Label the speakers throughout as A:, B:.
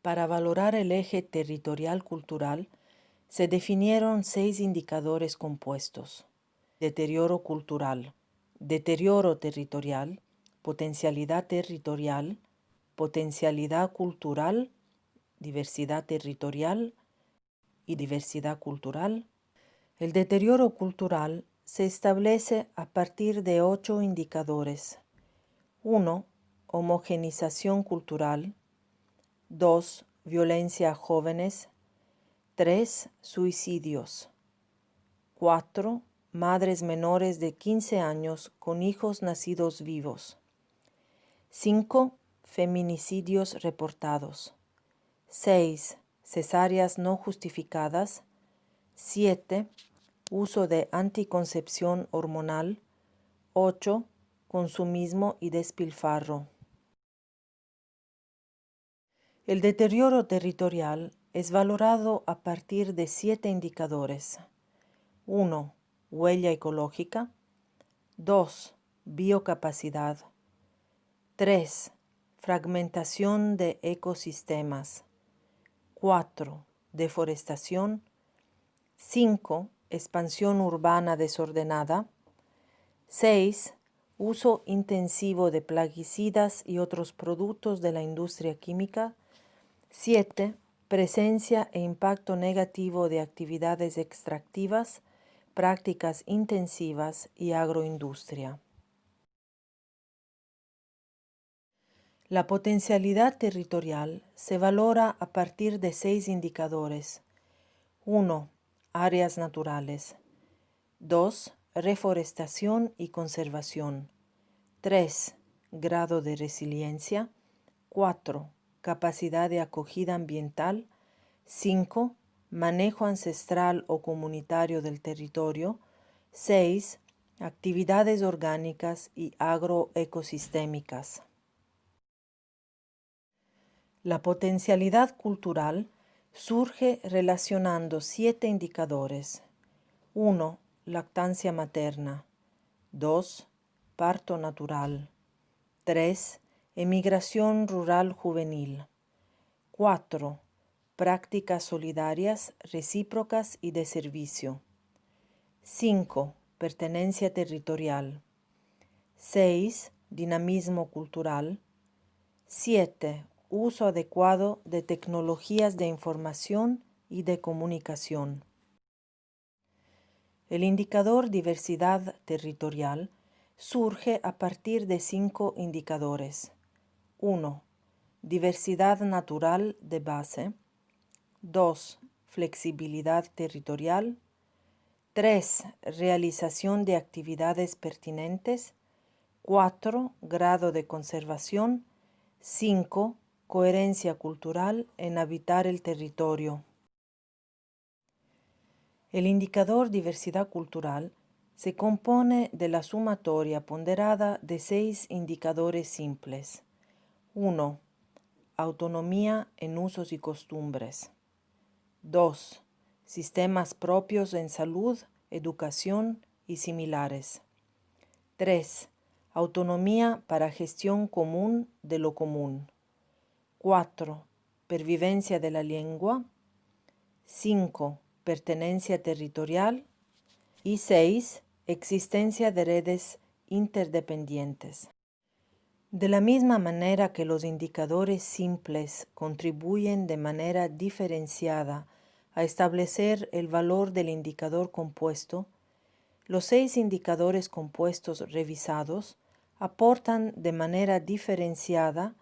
A: Para valorar el eje territorial-cultural, se definieron 6 indicadores compuestos: deterioro cultural, deterioro territorial, potencialidad territorial, potencialidad cultural, diversidad territorial y diversidad cultural. El deterioro cultural se establece a partir de 8 indicadores. 1. Homogenización cultural. 2. Violencia a jóvenes. 3. Suicidios. 4. Madres menores de 15 años con hijos nacidos vivos. 5. Feminicidios reportados. 6. Cesáreas no justificadas. 7. Uso de anticoncepción hormonal. 8. Consumismo y despilfarro. El deterioro territorial es valorado a partir de 7 indicadores. 1. Huella ecológica. 2. Biocapacidad. 3. Fragmentación de ecosistemas. 4. Deforestación. 5. Expansión urbana desordenada. 6. Uso intensivo de plaguicidas y otros productos de la industria química. 7. Presencia e impacto negativo de actividades extractivas, prácticas intensivas y agroindustria. La potencialidad territorial se valora a partir de 6 indicadores. 1. Áreas naturales. 2. Reforestación y conservación. 3. Grado de resiliencia. 4. Capacidad de acogida ambiental. 5. Manejo ancestral o comunitario del territorio. 6. Actividades orgánicas y agroecosistémicas. La potencialidad cultural surge relacionando 7 indicadores. 1. Lactancia materna. 2. Parto natural. 3. Emigración rural juvenil. 4. Prácticas solidarias, recíprocas y de servicio. 5. Pertenencia territorial. 6. Dinamismo cultural. 7. Uso adecuado de tecnologías de información y de comunicación. El indicador diversidad territorial surge a partir de 5 indicadores. 1. Diversidad natural de base. 2. Flexibilidad territorial. 3. Realización de actividades pertinentes. 4. Grado de conservación. 5. Coherencia cultural en habitar el territorio. El indicador diversidad cultural se compone de la sumatoria ponderada de 6 indicadores simples. 1. Autonomía en usos y costumbres. 2. Sistemas propios en salud, educación y similares. 3. Autonomía para gestión común de lo común. 4. Pervivencia de la lengua. 5. Pertenencia territorial. Y 6. Existencia de redes interdependientes. De la misma manera que los indicadores simples contribuyen de manera diferenciada a establecer el valor del indicador compuesto, los 6 indicadores compuestos revisados aportan de manera diferenciada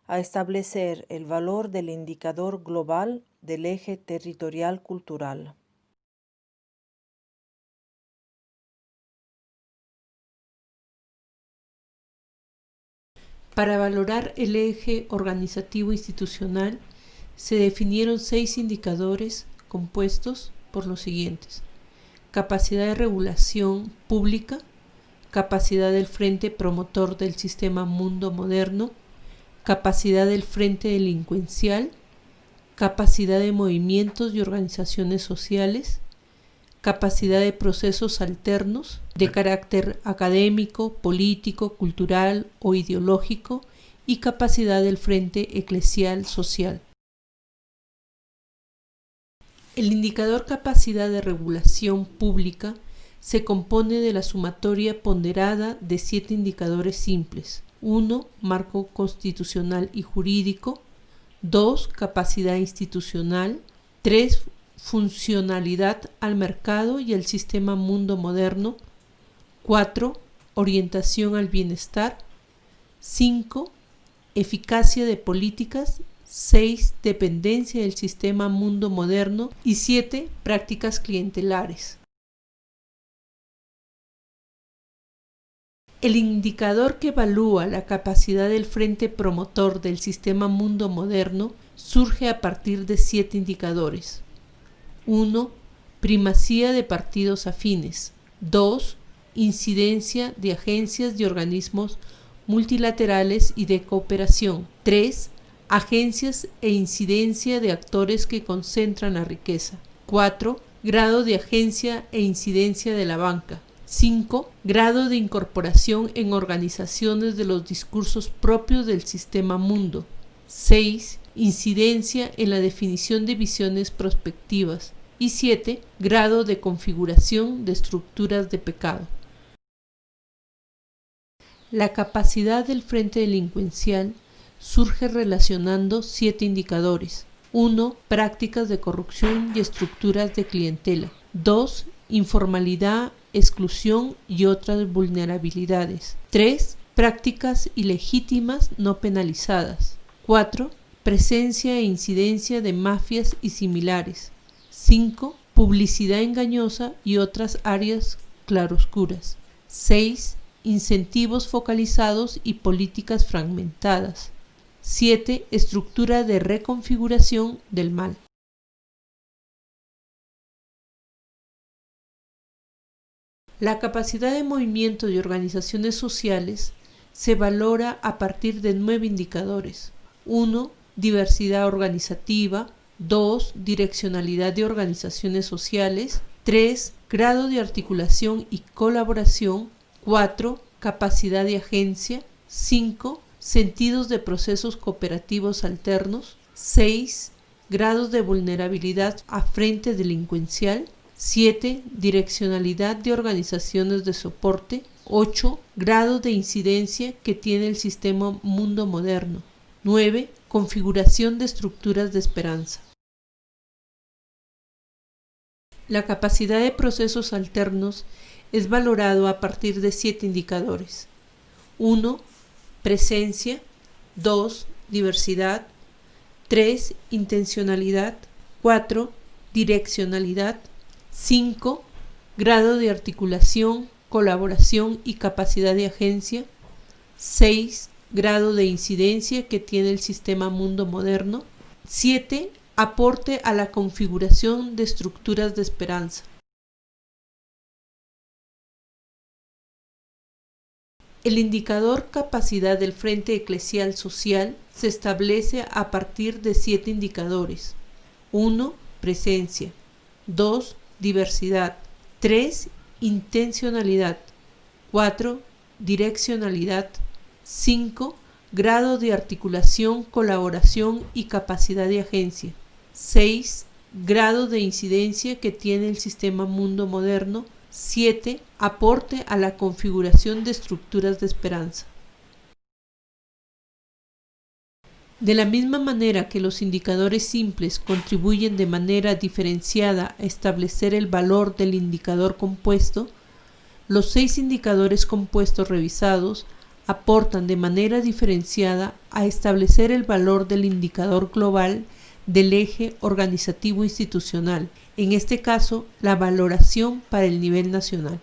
A: a establecer el valor del indicador global del eje territorial cultural.
B: Para valorar el eje organizativo institucional, se definieron 6 indicadores compuestos por los siguientes: capacidad de regulación pública, capacidad del Frente Promotor del Sistema Mundo Moderno, capacidad del Frente Delincuencial, capacidad de movimientos y organizaciones sociales, capacidad de procesos alternos de carácter académico, político, cultural o ideológico y capacidad del Frente Eclesial Social. El indicador capacidad de regulación pública se compone de la sumatoria ponderada de 7 indicadores simples. 1. Marco constitucional y jurídico. 2. Capacidad institucional. 3. Funcionalidad al mercado y al sistema mundo moderno. 4. Orientación al bienestar. 5. Eficacia de políticas. 6. Dependencia del sistema mundo moderno. Y 7. Prácticas clientelares. El indicador que evalúa la capacidad del frente promotor del sistema mundo moderno surge a partir de 7 indicadores. 1. Primacía de partidos afines. 2. Incidencia de agencias y organismos multilaterales y de cooperación. 3. Agencias e incidencia de actores que concentran la riqueza. 4. Grado de agencia e incidencia de la banca. 5. Grado de incorporación en organizaciones de los discursos propios del sistema mundo. 6. Incidencia en la definición de visiones prospectivas. Y 7. Grado de configuración de estructuras de pecado. La capacidad del frente delincuencial surge relacionando 7 indicadores. 1. Prácticas de corrupción y estructuras de clientela. 2. Informalidad, exclusión y otras vulnerabilidades. 3. Prácticas ilegítimas no penalizadas. 4. Presencia e incidencia de mafias y similares. 5. Publicidad engañosa y otras áreas claroscuras. 6. Incentivos focalizados y políticas fragmentadas. 7. Estructura de reconfiguración del mal. La capacidad de movimiento de organizaciones sociales se valora a partir de 9 indicadores. 1. Diversidad organizativa. 2. Direccionalidad de organizaciones sociales. 3. Grado de articulación y colaboración. 4. Capacidad de agencia. 5. Sentidos de procesos cooperativos alternos. 6. Grados de vulnerabilidad a frente delincuencial. 7. Direccionalidad de organizaciones de soporte. 8. Grado de incidencia que tiene el sistema mundo moderno. 9. Configuración de estructuras de esperanza. La capacidad de procesos alternos es valorado a partir de 7 indicadores. 1. Presencia. 2. Diversidad. 3. Intencionalidad. 4. Direccionalidad. 5. Grado de articulación, colaboración y capacidad de agencia. 6. Grado de incidencia que tiene el sistema mundo moderno. 7. Aporte a la configuración de estructuras de esperanza. El indicador capacidad del Frente Eclesial Social se establece a partir de 7 indicadores. 1. Presencia. 2. Diversidad. 3. Intencionalidad. 4. Direccionalidad. 5. Grado de articulación, colaboración y capacidad de agencia. 6. Grado de incidencia que tiene el sistema mundo moderno. 7. Aporte a la configuración de estructuras de esperanza. De la misma manera que los indicadores simples contribuyen de manera diferenciada a establecer el valor del indicador compuesto, los 6 indicadores compuestos revisados aportan de manera diferenciada a establecer el valor del indicador global del eje organizativo institucional, en este caso, la valoración para el nivel nacional.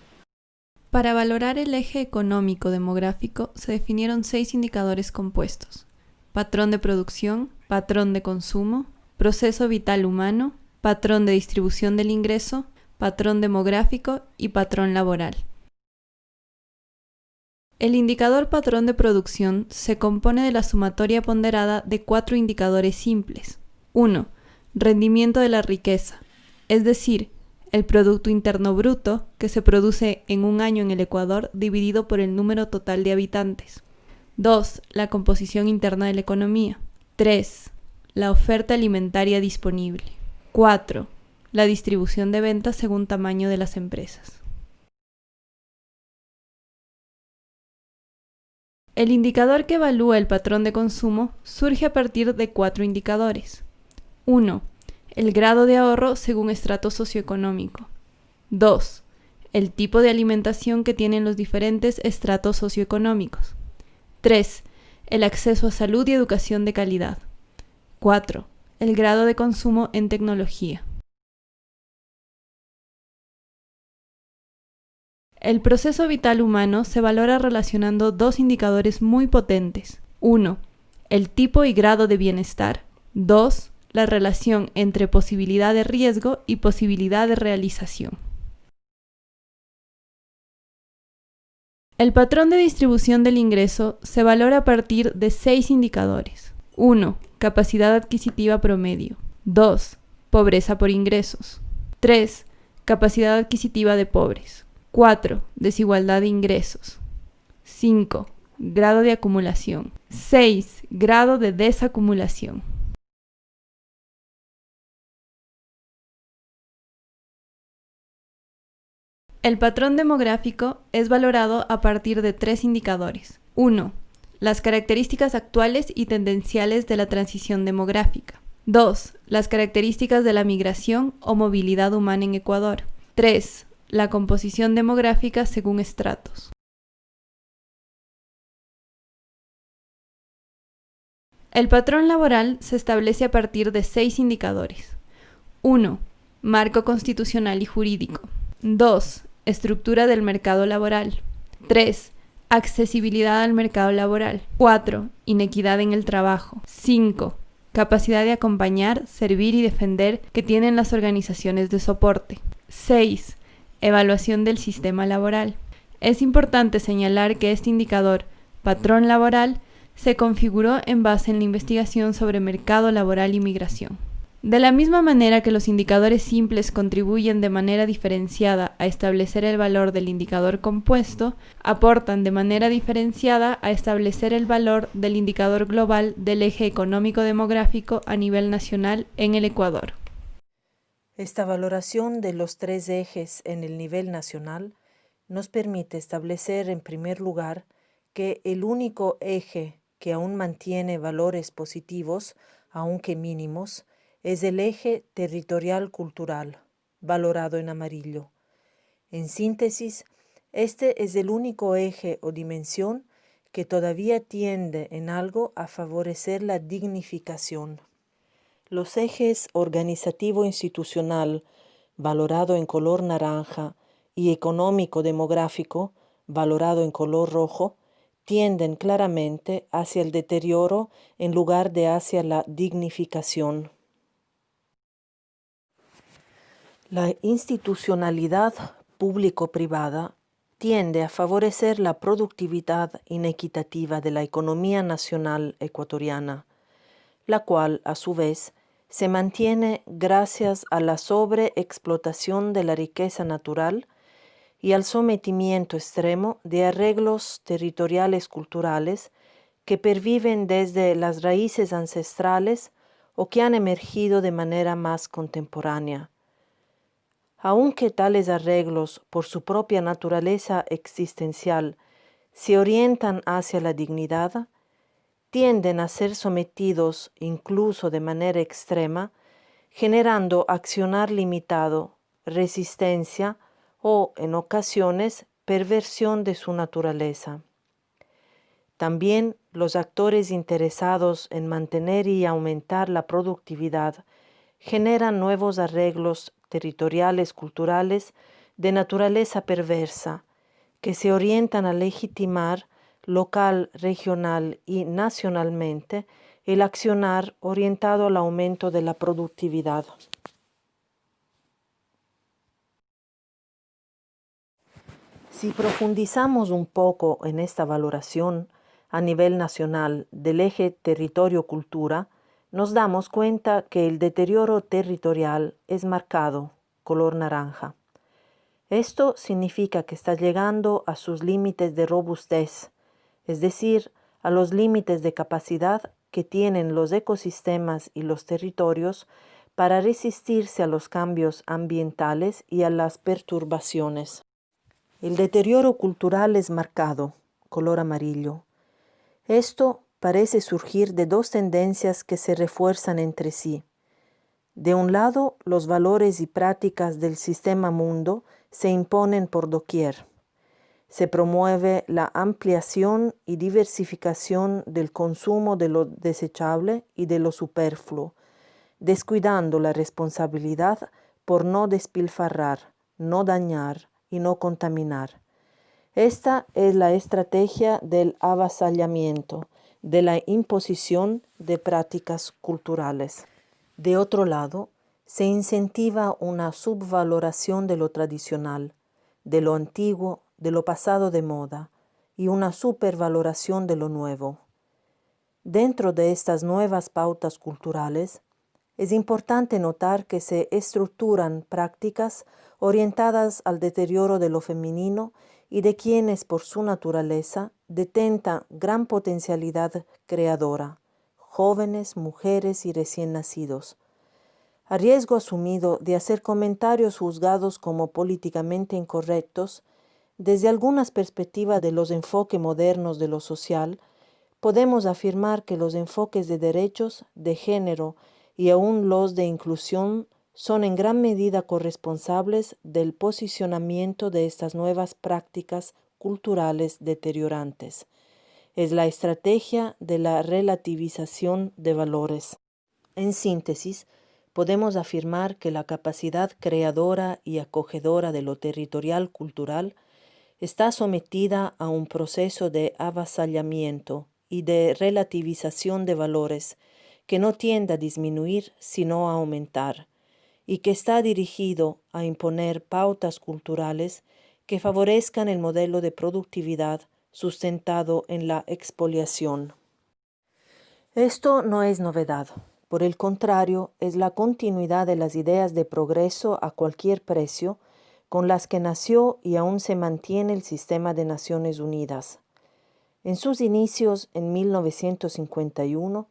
C: Para valorar el eje económico demográfico se definieron 6 indicadores compuestos: patrón de producción, patrón de consumo, proceso vital humano, patrón de distribución del ingreso, patrón demográfico y patrón laboral. El indicador patrón de producción se compone de la sumatoria ponderada de 4 indicadores simples. 1. Rendimiento de la riqueza, es decir, el Producto Interno Bruto que se produce en un año en el Ecuador dividido por el número total de habitantes. 2. La composición interna de la economía. 3. La oferta alimentaria disponible. 4. la distribución de ventas según tamaño de las empresas. El indicador que evalúa el patrón de consumo surge a partir de 4 indicadores. 1. El grado de ahorro según estrato socioeconómico. 2. El tipo de alimentación que tienen los diferentes estratos socioeconómicos. 3. El acceso a salud y educación de calidad. 4. El grado de consumo en tecnología. El proceso vital humano se valora relacionando 2 indicadores muy potentes. 1. El tipo y grado de bienestar. 2. La relación entre posibilidad de riesgo y posibilidad de realización. El patrón de distribución del ingreso se valora a partir de 6 indicadores. 1. Capacidad adquisitiva promedio. 2. Pobreza por ingresos. 3. Capacidad adquisitiva de pobres. 4. Desigualdad de ingresos. 5. Grado de acumulación. 6. Grado de desacumulación. El patrón demográfico es valorado a partir de 3 indicadores. 1. Las características actuales y tendenciales de la transición demográfica. 2. Las características de la migración o movilidad humana en Ecuador. 3. La composición demográfica según estratos. El patrón laboral se establece a partir de 6 indicadores. 1. Marco constitucional y jurídico. 2. Estructura del mercado laboral. 3. Accesibilidad al mercado laboral. 4. Inequidad en el trabajo. 5. Capacidad de acompañar, servir y defender que tienen las organizaciones de soporte. 6. Evaluación del sistema laboral. Es importante señalar que este indicador, patrón laboral, se configuró en base en la investigación sobre mercado laboral y migración. De la misma manera que los indicadores simples contribuyen de manera diferenciada a establecer el valor del indicador compuesto, aportan de manera diferenciada a establecer el valor del indicador global del eje económico-demográfico a nivel nacional en el Ecuador.
A: Esta valoración de los 3 ejes en el nivel nacional nos permite establecer en primer lugar que el único eje que aún mantiene valores positivos, aunque mínimos, es el eje territorial cultural, valorado en amarillo. En síntesis, este es el único eje o dimensión que todavía tiende en algo a favorecer la dignificación. Los ejes organizativo-institucional, valorado en color naranja, y económico-demográfico, valorado en color rojo, tienden claramente hacia el deterioro en lugar de hacia la dignificación. La institucionalidad público-privada tiende a favorecer la productividad inequitativa de la economía nacional ecuatoriana, la cual, a su vez, se mantiene gracias a la sobreexplotación de la riqueza natural y al sometimiento extremo de arreglos territoriales culturales que perviven desde las raíces ancestrales o que han emergido de manera más contemporánea. Aunque tales arreglos, por su propia naturaleza existencial, se orientan hacia la dignidad, tienden a ser sometidos incluso de manera extrema, generando accionar limitado, resistencia o, en ocasiones, perversión de su naturaleza. También los actores interesados en mantener y aumentar la productividad generan nuevos arreglos territoriales culturales de naturaleza perversa, que se orientan a legitimar local, regional y nacionalmente el accionar orientado al aumento de la productividad. Si profundizamos un poco en esta valoración a nivel nacional del eje territorio-cultura, nos damos cuenta que el deterioro territorial es marcado, color naranja. Esto significa que está llegando a sus límites de robustez, es decir, a los límites de capacidad que tienen los ecosistemas y los territorios para resistirse a los cambios ambientales y a las perturbaciones. El deterioro cultural es marcado, color amarillo. Esto parece surgir de dos tendencias que se refuerzan entre sí. De un lado, los valores y prácticas del sistema mundo se imponen por doquier. Se promueve la ampliación y diversificación del consumo de lo desechable y de lo superfluo, descuidando la responsabilidad por no despilfarrar, no dañar y no contaminar. Esta es la estrategia del avasallamiento, de la imposición de prácticas culturales. De otro lado, se incentiva una subvaloración de lo tradicional, de lo antiguo, de lo pasado de moda, y una supervaloración de lo nuevo. Dentro de estas nuevas pautas culturales, es importante notar que se estructuran prácticas orientadas al deterioro de lo femenino y de quienes por su naturaleza detentan gran potencialidad creadora, jóvenes, mujeres y recién nacidos. A riesgo asumido de hacer comentarios juzgados como políticamente incorrectos, desde algunas perspectivas de los enfoques modernos de lo social, podemos afirmar que los enfoques de derechos, de género y aún los de inclusión son en gran medida corresponsables del posicionamiento de estas nuevas prácticas culturales deteriorantes. Es la estrategia de la relativización de valores. En síntesis, podemos afirmar que la capacidad creadora y acogedora de lo territorial cultural está sometida a un proceso de avasallamiento y de relativización de valores que no tiende a disminuir sino a aumentar, y que está dirigido a imponer pautas culturales que favorezcan el modelo de productividad sustentado en la expoliación. Esto no es novedad. Por el contrario, es la continuidad de las ideas de progreso a cualquier precio con las que nació y aún se mantiene el sistema de Naciones Unidas. En sus inicios, en 1951,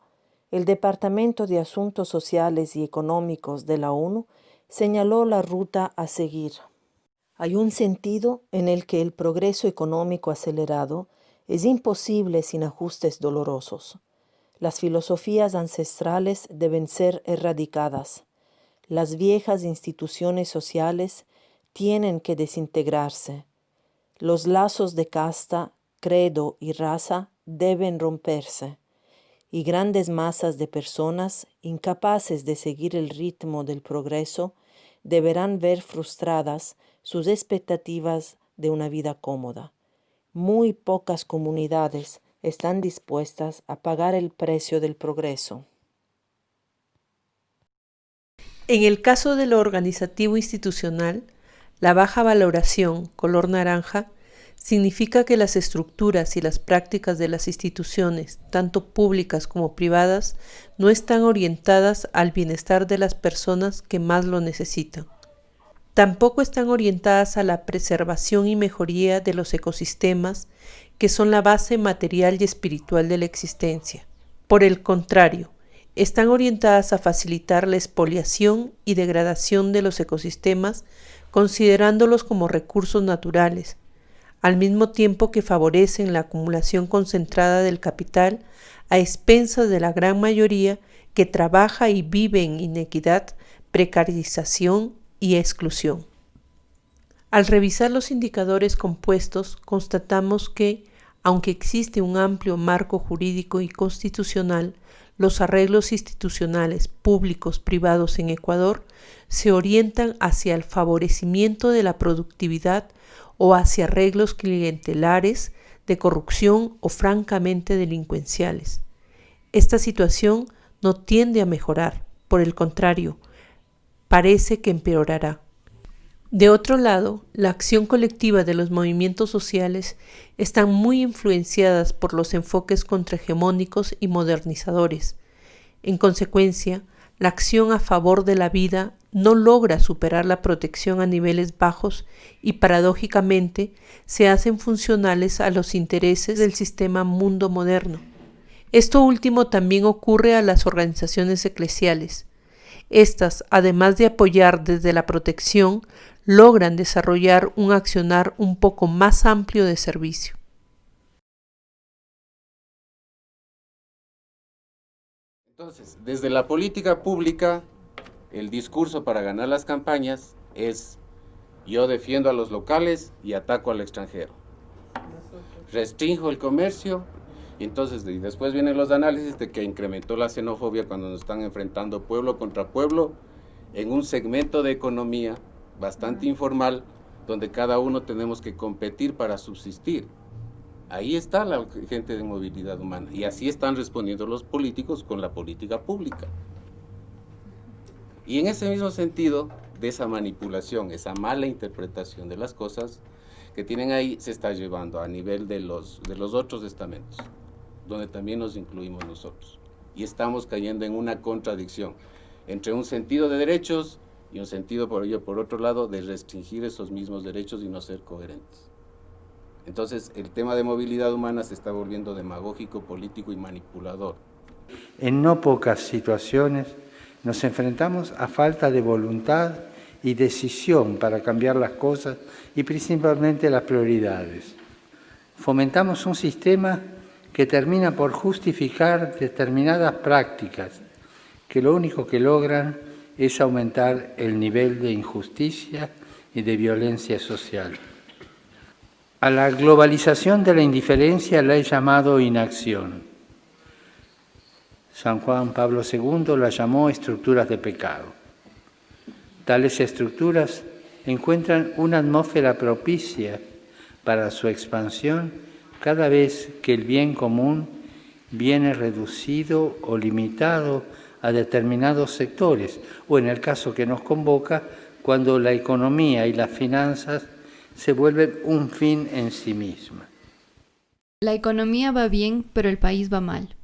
A: el Departamento de Asuntos Sociales y Económicos de la ONU señaló la ruta a seguir. Hay un sentido en el que el progreso económico acelerado es imposible sin ajustes dolorosos. Las filosofías ancestrales deben ser erradicadas. Las viejas instituciones sociales tienen que desintegrarse. Los lazos de casta, credo y raza deben romperse, y grandes masas de personas incapaces de seguir el ritmo del progreso deberán ver frustradas sus expectativas de una vida cómoda. Muy pocas comunidades están dispuestas a pagar el precio del progreso.
B: En el caso de lo organizativo institucional, la baja valoración, color naranja, significa que las estructuras y las prácticas de las instituciones, tanto públicas como privadas, no están orientadas al bienestar de las personas que más lo necesitan. Tampoco están orientadas a la preservación y mejoría de los ecosistemas, que son la base material y espiritual de la existencia. Por el contrario, están orientadas a facilitar la expoliación y degradación de los ecosistemas, considerándolos como recursos naturales, al mismo tiempo que favorecen la acumulación concentrada del capital a expensas de la gran mayoría que trabaja y vive en inequidad, precarización y exclusión. Al revisar los indicadores compuestos, constatamos que, aunque existe un amplio marco jurídico y constitucional, los arreglos institucionales públicos privados en Ecuador se orientan hacia el favorecimiento de la productividad o hacia arreglos clientelares, de corrupción o francamente delincuenciales. Esta situación no tiende a mejorar, por el contrario, parece que empeorará. De otro lado, la acción colectiva de los movimientos sociales están muy influenciadas por los enfoques contrahegemónicos y modernizadores. En consecuencia, la acción a favor de la vida no logra superar la protección a niveles bajos y paradójicamente se hacen funcionales a los intereses del sistema mundo moderno. Esto último también ocurre a las organizaciones eclesiales. Estas, además de apoyar desde la protección, logran desarrollar un accionar un poco más amplio de servicio.
D: Entonces, desde la política pública, el discurso para ganar las campañas es: yo defiendo a los locales y ataco al extranjero. Restringo el comercio, y entonces después vienen los análisis de que incrementó la xenofobia cuando nos están enfrentando pueblo contra pueblo en un segmento de economía bastante informal, donde cada uno tenemos que competir para subsistir. Ahí está la gente de movilidad humana, y así están respondiendo los políticos con la política pública. Y en ese mismo sentido, de esa manipulación, esa mala interpretación de las cosas que tienen ahí, se está llevando a nivel de los otros estamentos, donde también nos incluimos nosotros. Y estamos cayendo en una contradicción entre un sentido de derechos y un sentido, por otro lado, de restringir esos mismos derechos y no ser coherentes. Entonces, el tema de movilidad humana se está volviendo demagógico, político y manipulador.
E: En no pocas situaciones nos enfrentamos a falta de voluntad y decisión para cambiar las cosas y principalmente las prioridades. Fomentamos un sistema que termina por justificar determinadas prácticas que lo único que logran es aumentar el nivel de injusticia y de violencia social. A la globalización de la indiferencia la he llamado inacción. San Juan Pablo II la llamó estructuras de pecado. Tales estructuras encuentran una atmósfera propicia para su expansión cada vez que el bien común viene reducido o limitado a determinados sectores, o en el caso que nos convoca, cuando la economía y las finanzas se vuelven un fin en sí misma.
C: La economía va bien, pero el país va mal.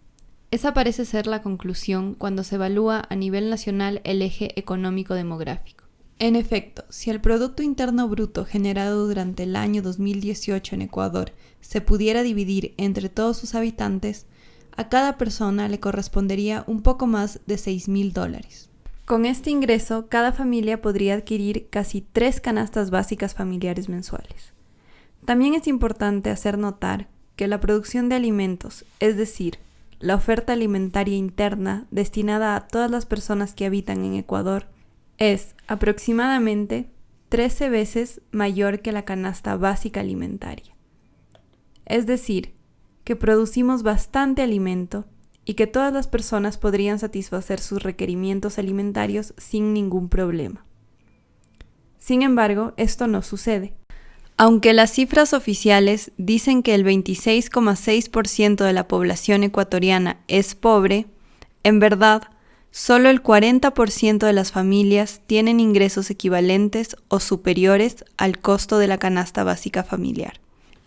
C: Esa parece ser la conclusión cuando se evalúa a nivel nacional el eje económico-demográfico. En efecto, si el Producto Interno Bruto generado durante el año 2018 en Ecuador se pudiera dividir entre todos sus habitantes, a cada persona le correspondería un poco más de $6,000. Con este ingreso, cada familia podría adquirir casi 3 canastas básicas familiares mensuales. También es importante hacer notar que la producción de alimentos, es decir, la oferta alimentaria interna destinada a todas las personas que habitan en Ecuador, es aproximadamente 13 veces mayor que la canasta básica alimentaria. Es decir, que producimos bastante alimento y que todas las personas podrían satisfacer sus requerimientos alimentarios sin ningún problema. Sin embargo, esto no sucede. Aunque las cifras oficiales dicen que el 26,6% de la población ecuatoriana es pobre, en verdad, solo el 40% de las familias tienen ingresos equivalentes o superiores al costo de la canasta básica familiar.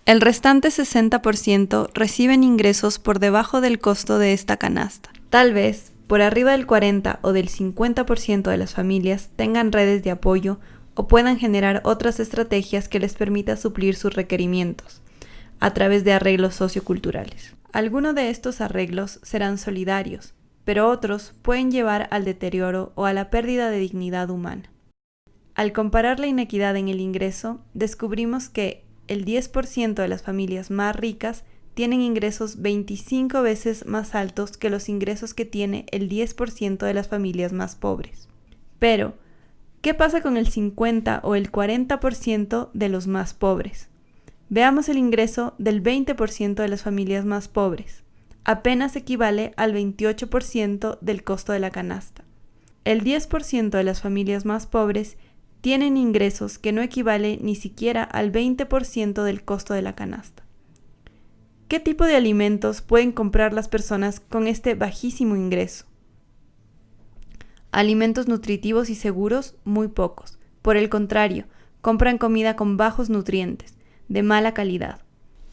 C: El restante 60% reciben ingresos por debajo del costo de esta canasta. Tal vez, por arriba del 40 o del 50% de las familias tengan redes de apoyo o puedan generar otras estrategias que les permita suplir sus requerimientos a través de arreglos socioculturales. Algunos de estos arreglos serán solidarios, pero otros pueden llevar al deterioro o a la pérdida de dignidad humana. Al comparar la inequidad en el ingreso, descubrimos que el 10% de las familias más ricas tienen ingresos 25 veces más altos que los ingresos que tiene el 10% de las familias más pobres. Pero, ¿qué pasa con el 50 o el 40% de los más pobres? Veamos el ingreso del 20% de las familias más pobres. Apenas equivale al 28% del costo de la canasta. El 10% de las familias más pobres tienen ingresos que no equivale ni siquiera al 20% del costo de la canasta. ¿Qué tipo de alimentos pueden comprar las personas con este bajísimo ingreso? Alimentos nutritivos y seguros, muy pocos. Por el contrario, compran comida con bajos nutrientes, de mala calidad.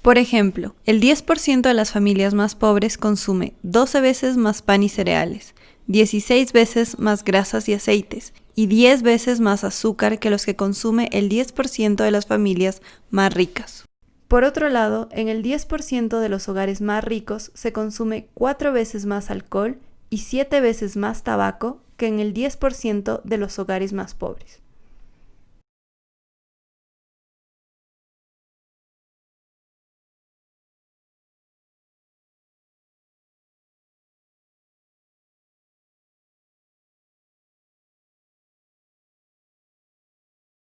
C: Por ejemplo, el 10% de las familias más pobres consume 12 veces más pan y cereales, 16 veces más grasas y aceites y 10 veces más azúcar que los que consume el 10% de las familias más ricas. Por otro lado, en el 10% de los hogares más ricos se consume 4 veces más alcohol y 7 veces más tabaco que en el 10% de los hogares más pobres.